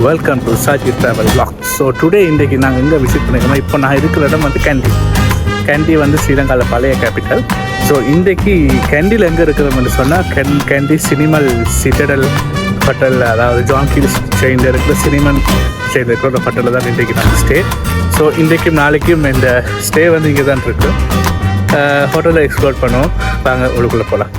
Welcome to Saji travel vlog. So today இன்றைக்கு நாங்கள் எங்கே விசிட் பண்ணிக்கிறோம். இப்போ நான் இருக்கிற இடம் வந்து கேண்டி வந்து ஸ்ரீலங்காவில் பழைய கேபிட்டல். ஸோ இன்றைக்கு கேண்டியில் எங்கே இருக்கிறோம்னு சொன்னால் கேண்டி சினிமல் சிட்டடல் ஹோட்டல், அதாவது ஜான் கீல்ஸ் செயினில் இருக்கிற சினிமன் செயினில் இருக்கிற ஒரு ஹோட்டலில் தான் இன்றைக்கு நாங்கள் ஸ்டே. ஸோ இன்றைக்கும் நாளைக்கும் இந்த ஸ்டே வந்து இங்கே தான் இருக்குது. ஹோட்டலை எக்ஸ்ப்ளோர் பண்ணுவோம். வாங்க உள்ளுக்குள்ளே போகலாம்.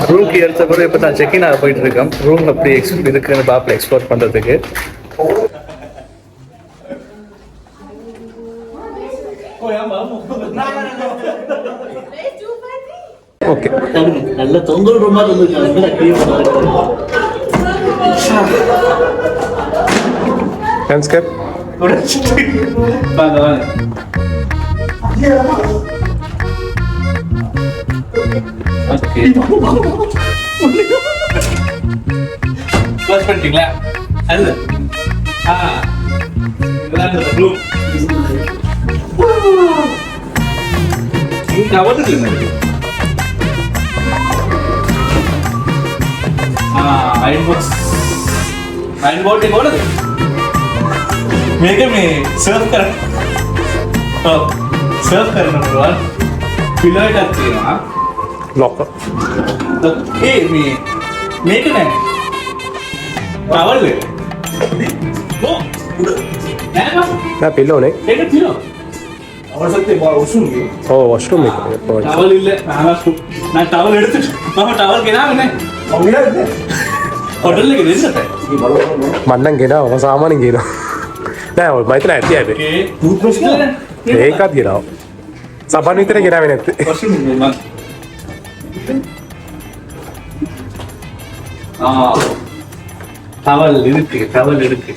ரூம்க்கு எடுத்த பிறகு இப்போ நான் செக்இன் ஆக போயிட்டு இருக்கேன். ரூம் அப்படி இருக்குன்னு பாப்பில் எக்ஸ்ப்ளோர் பண்ணுறதுக்கு. ஓகே, நல்ல தொங்கல் ரூமா லேண்ட்ஸ்கேப். வாங்க வாங்க. க்ளோஸ் பண்ணிட்டீங்களா? அது இதுதான் ரூம். இங்க அவருக்கு आयरन बोर्ड एक और मेरे में सर्व करना पड़ेगा. पिलर करते हैं ना लॉक तो ये मेरे में टावल ले वो ना पिलो नहीं एक पिलो और सकते वॉशरूम की वॉशरूम में टावल ले ना टावल எடுத்து மாமா टावल के नाम है होटल लेके दे सकते हैं मन्नन गिरा वो सामान गिरा नहीं और मैं इतना ऐसी है बे टूथब्रश एक आध गिरा सामान इतने गिरा मैंने टावल எடுத்து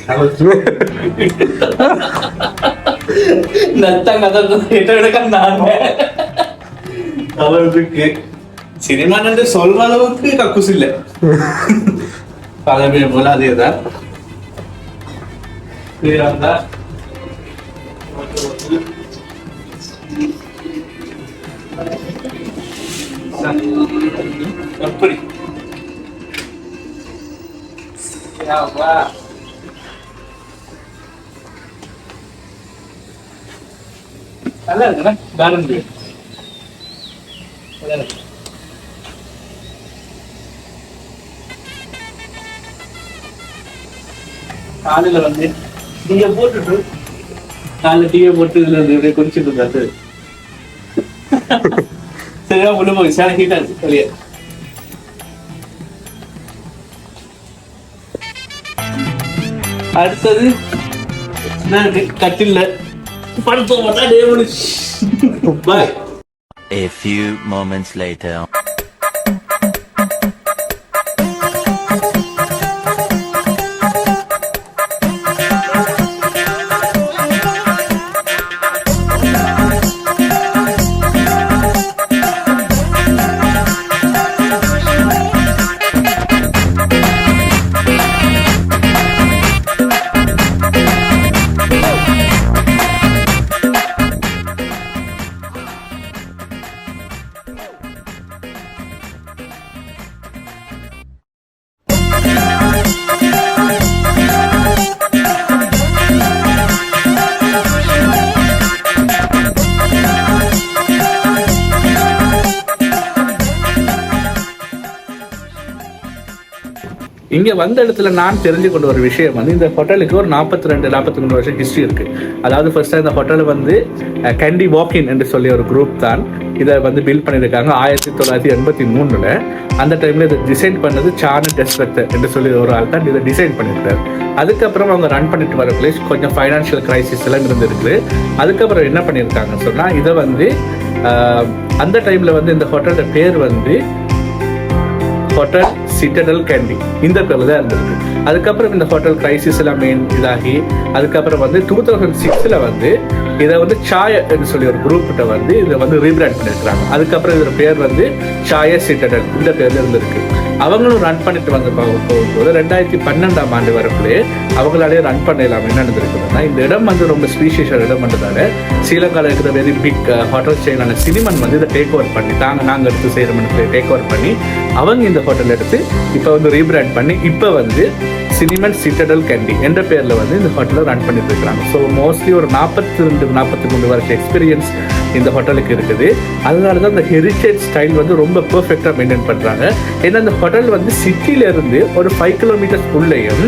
நத்தங்க அத எடுக்க நான் டவல் இருக்கு. சினிமா வந்து சொல்ற அளவுக்கு கக்குஸ் இல்ல. பலவே போல அதேதான். வேறந்தா அப்படி யாவா நல்லா இருக்குடா கார்டன் வியூ. காலையில் வந்து டீயை போட்டுட்டு காலையில் டீயை போட்டு இதில் வந்து குடிச்சிட்டு இருக்காது. சரியா உள்ள போய் சேன ஹீட்டாக இருக்கு வெளியே. அடுத்தது கட்டில்ல படுத்த மாட்டா டே முடிச்சு. பாய். A few moments later. இங்கே வந்த இடத்துல நான் தெரிஞ்சு கொண்ட ஒரு விஷயம் வந்து இந்த ஹோட்டலுக்கு ஒரு 42-43 வருஷம் ஹிஸ்ட்ரி இருக்குது. அதாவது ஃபர்ஸ்ட்டாக இந்த ஹோட்டல் வந்து கேண்டி வாக்கின் என்று சொல்லி ஒரு குரூப் தான் இதை வந்து பில்ட் பண்ணியிருக்காங்க 1983. அந்த டைமில் இதை டிசைன் பண்ணது சார்னி டெஸ்பெக்டர் என்று சொல்லி ஒரு ஆள் தான் இதை டிசைன் பண்ணியிருக்காரு. அதுக்கப்புறம் அவங்க ரன் பண்ணிட்டு வர பிளேஸ் கொஞ்சம் ஃபைனான்ஷியல் கிரைசிஸ் எல்லாம் இருந்திருக்கு. அதுக்கப்புறம் என்ன பண்ணியிருக்காங்கன்னு சொன்னால் இதை வந்து அந்த டைமில் வந்து இந்த ஹோட்டலோட பேர் வந்து ஹோட்டல் சிட்டடல் கேண்டி இந்த பேரில் தான் இருந்திருக்கு. அதுக்கப்புறம் இந்த ஹோட்டல் கிரைசிஸ் எல்லாம் மெயின் இதாகி அதுக்கப்புறம் வந்து 2006 வந்து இதை வந்து சாய என்று சொல்லி ஒரு குரூப்கிட்ட வந்து இதை வந்து ரீபிராண்ட் பண்ணியிருக்கிறாங்க. அதுக்கப்புறம் இதோட பேர் வந்து சாய சிட்டடல் இந்த பேர்ல இருந்திருக்கு. அவங்களும் ரன் பண்ணிட்டு வந்து போகும்போது 2012ஆம் ஆண்டு வரக்குள்ளே அவங்களாலே ரன் பண்ணலாம். என்ன நடந்திருக்குதுன்னா இந்த இடம் வந்து ரொம்ப ஸ்பீஷியஸான இடம் பண்ணுறதால ஸ்ரீலங்காவில் இருக்கிற வெரி பிக் ஹோட்டல் செயினான சினிமன் வந்து இதை டேக் ஓவர் பண்ணி நாங்கள் எடுத்து செய்கிறோம்னு டேக் ஓவர் பண்ணி அவங்க இந்த ஹோட்டல் எடுத்து இப்போ வந்து ரீபிராண்ட் பண்ணி இப்போ வந்து சினிமன் சிட்டடல் கேண்டி என்ற பேரில் வந்து இந்த ஹோட்டலை ரன் பண்ணிட்டு இருக்கிறாங்க. ஸோ மோஸ்ட்லி ஒரு 42-43 வருஷம் எக்ஸ்பீரியன்ஸ் இந்த ஹோட்டலுக்கு இருக்குது. அதனால தான் இந்த ஹெரிட்டேஜ் ஸ்டைல் வந்து ரொம்ப பெர்ஃபெக்டாக மெயின்டைன் பண்ணுறாங்க. ஏன்னா இந்த ஹோட்டல் வந்து சிட்டியிலேருந்து ஒரு 5 கிலோமீட்டர்ஸ் உள்ளேயும்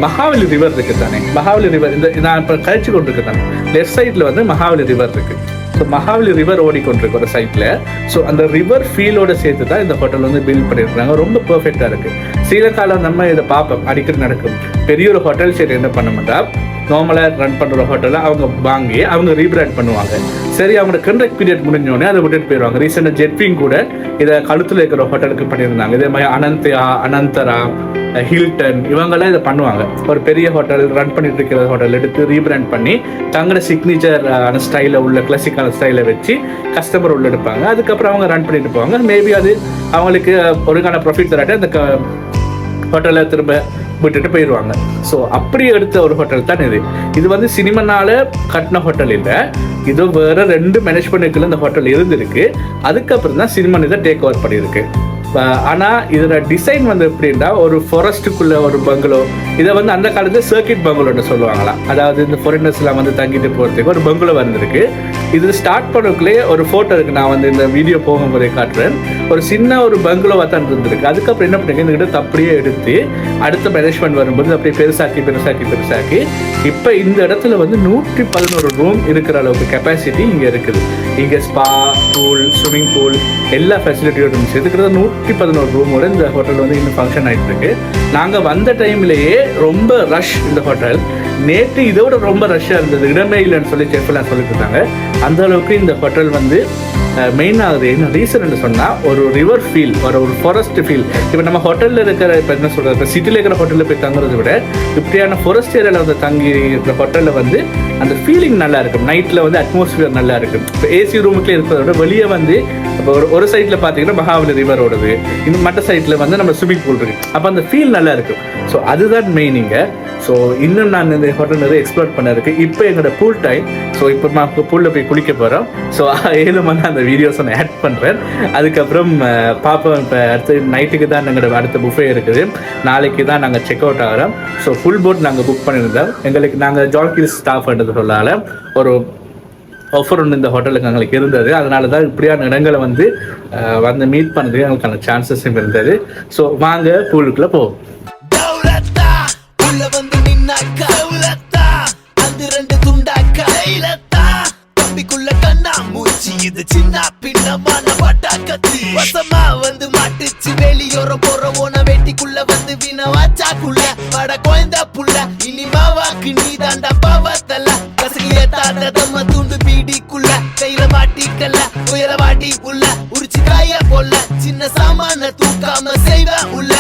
மகாவலி ரிவர் இருக்குது தானே. மகாவலி ரிவர் இந்த நான் இப்போ கழிச்சு கொண்டு இருக்கு தானே லெஃப்ட் சைடில் வந்து மகாவலி ரிவர் இருக்குது. ஸோ மகாவலி ரிவர் ஓடிக்கொண்டிருக்கு ஒரு சைட்டில். ஸோ அந்த ரிவர் ஃபீலோட சேர்த்து தான் இந்த ஹோட்டல் வந்து பில்ட் பண்ணியிருக்காங்க. ரொம்ப பெர்ஃபெக்டாக இருக்குது. ஸ்ரீலங்காவில் நம்ம இதை பார்ப்போம், அடிக்கடி நடக்கும். பெரிய ஒரு ஹோட்டல் சரி என்ன பண்ண மாட்டா நார்மலாக ரன் பண்ணுற ஹோட்டலில் அவங்க வாங்கி அவங்க ரீபிராண்ட் பண்ணுவாங்க. சரி அவங்களோட கண்ட்ராக்ட் பீரியட் முடிஞ்சோடனே அதை விட்டுட்டு போயிடுவாங்க. ரீசெண்டாக ஜெட்விங் கூட இதை கழுத்தில் இருக்கிற ஹோட்டலுக்கு பண்ணியிருந்தாங்க. இதே மாதிரி அனந்தரா ஹில்டன் இவங்கெல்லாம் இதை பண்ணுவாங்க. ஒரு பெரிய ஹோட்டல் ரன் பண்ணிட்டு இருக்கிற ஹோட்டல் எடுத்து ரீபிராண்ட் பண்ணி தங்களோட சிக்னேச்சர் ஸ்டைலில் உள்ள கிளாசிக்கான ஸ்டைலை வச்சு கஸ்டமர் உள்ள எடுப்பாங்க. அதுக்கப்புறம் அவங்க ரன் பண்ணிட்டு போவாங்க. மேபி அது அவங்களுக்கு ஒருக்கான ப்ராஃபிட் தராட்டி அந்த ஹோட்டலை திரும்ப விட்டுட்டு போயிடுவாங்க. ஸோ அப்படி எடுத்த ஒரு ஹோட்டல் தான் இது. இது வந்து சினிமனால கட்டின ஹோட்டல் இல்லை. இது வேற 2 மேனேஜ்மெண்ட்டுக்குள்ள இந்த ஹோட்டல் இருந்திருக்கு. அதுக்கப்புறம் தான் சினிமன் இதை டேக் ஓவர் பண்ணியிருக்கு. ஆனால் இதோட டிசைன் வந்து எப்படின்னா ஒரு ஃபாரஸ்ட்டுக்குள்ள ஒரு பங்களோ. இதை வந்து அந்த காலத்தில் சர்க்கிட் பங்களோன்னு சொல்லுவாங்களாம். அதாவது இந்த ஃபாரினர்ஸ்லாம் வந்து தங்கிட்டு போகிறதுக்கு ஒரு பங்களோ வந்திருக்கு. இது ஸ்டார்ட் பண்ணக்குள்ளே ஒரு ஃபோட்டோ இருக்குது. நான் வந்து இந்த வீடியோ போகும்போதே காட்டுறேன். ஒரு சின்ன ஒரு பங்களோவாக தான் இருந்திருக்கு. அதுக்கப்புறம் என்ன பண்ணுங்க இந்த இடத்தை அப்படியே எடுத்து அடுத்த மேனேஜ்மெண்ட் வரும்போது அப்படியே பெருசாக்கி இப்போ இந்த இடத்துல வந்து 111 ரூம் இருக்கிற அளவுக்கு கெப்பாசிட்டி இங்கே இருக்குது. இங்கே ஸ்பா, பூல், ஸ்விம்மிங் பூல் எல்லா ஃபெசிலிட்டியோட இருந்துச்சு. இதுக்கிறது 111 ரூமோட இந்த ஹோட்டல் வந்து இன்னும் ஃபங்க்ஷன் ஆகிட்டு இருக்கு. நாங்கள் வந்த டைம்லேயே ரொம்ப ரஷ் இந்த ஹோட்டல். நேற்று இதோட ரொம்ப ரஷ்ஷாக இருந்தது. இடமே இல்லைன்னு சொல்லி செஃப்லாம் சொல்லிட்டு இருந்தாங்க. அந்த அளவுக்கு இந்த ஹோட்டல் வந்து மெயின் ஆகுது. என்ன ரீசன் சொன்னால் ஒரு ரிவர் ஃபீல், ஒரு ஃபாரஸ்ட் ஃபீல். இப்போ நம்ம ஹோட்டலில் இருக்கிற இப்போ என்ன சொல்கிறது, இப்போ சிட்டியில் இருக்கிற ஹோட்டலில் போய் தங்குறதை விட இப்படியான ஃபாரஸ்ட் ஏரியாவில் வந்து தங்கி இருக்கிற ஹோட்டலில் வந்து அந்த ஃபீலிங் நல்லா இருக்கும். நைட்டில் வந்து அட்மாஸ்பியர் நல்லா இருக்கும். இப்போ ஏசி ரூமுக்குள்ளே இருக்கிறத விட வெளியே வந்து இப்போ ஒரு சைடில் பார்த்தீங்கன்னா மகாவலி ரிவர் ஓடுது, இன்னும் மற்ற சைடில் வந்து நம்ம ஸ்விம்மிங் பூல் இருக்குது. அப்போ அந்த ஃபீல் நல்லா இருக்கும். ஸோ அதுதான் மெயினிங்க. ஸோ இன்னும் நான் இந்த ஹோட்டல் நிறைய எக்ஸ்ப்ளோர் பண்ண இருக்கு. இப்போ எங்களோட பூல் டைம். ஸோ இப்போ நான் பூலில் போய் குளிக்க போகிறோம். ஸோ 7 மணி அந்த வீடியோஸை நான் ஆட் பண்ணுறேன். அதுக்கப்புறம் பார்ப்போம். இப்போ அடுத்த நைட்டுக்கு தான் எங்களோட அடுத்த புஃபே இருக்குது. நாளைக்கு தான் நாங்கள் செக் அவுட் ஆகிறோம். ஸோ ஃபுல் போட் நாங்கள் புக் பண்ணியிருந்தோம். எங்களுக்கு நாங்கள் ஜால்கில் ஸ்டாஃப்ன்றது சொல்லால ஒரு ஆஃபர் ஒன்று இந்த ஹோட்டலுக்கு எங்களுக்கு இருந்தது. அதனால தான் இப்படியான இடங்களை வந்து மீட் பண்ணுறதுக்கு எங்களுக்கான சான்சஸும் இருந்தது. ஸோ வாங்க பூலுக்குள்ளே போவோம். இது சின்ன பின்னமான பட்டாக்கத்தி வசமா வந்து மாட்டுச்சு. வெளியோரம் போற ஓன வேட்டிக்குள்ள வந்து வினவாச்சாக்குள்ள பட கோயந்த புள்ள இனிமாவாக்கு நீ தாண்டா பாவத்தல்ல கசகிய தாண்டதம்ம துண்டு பீடிக்குள்ள கையில மாட்டிக்கல உயர வாட்டி உள்ள உரிச்சு காய போல சின்ன சாமான தூக்காம செய்வ உள்ள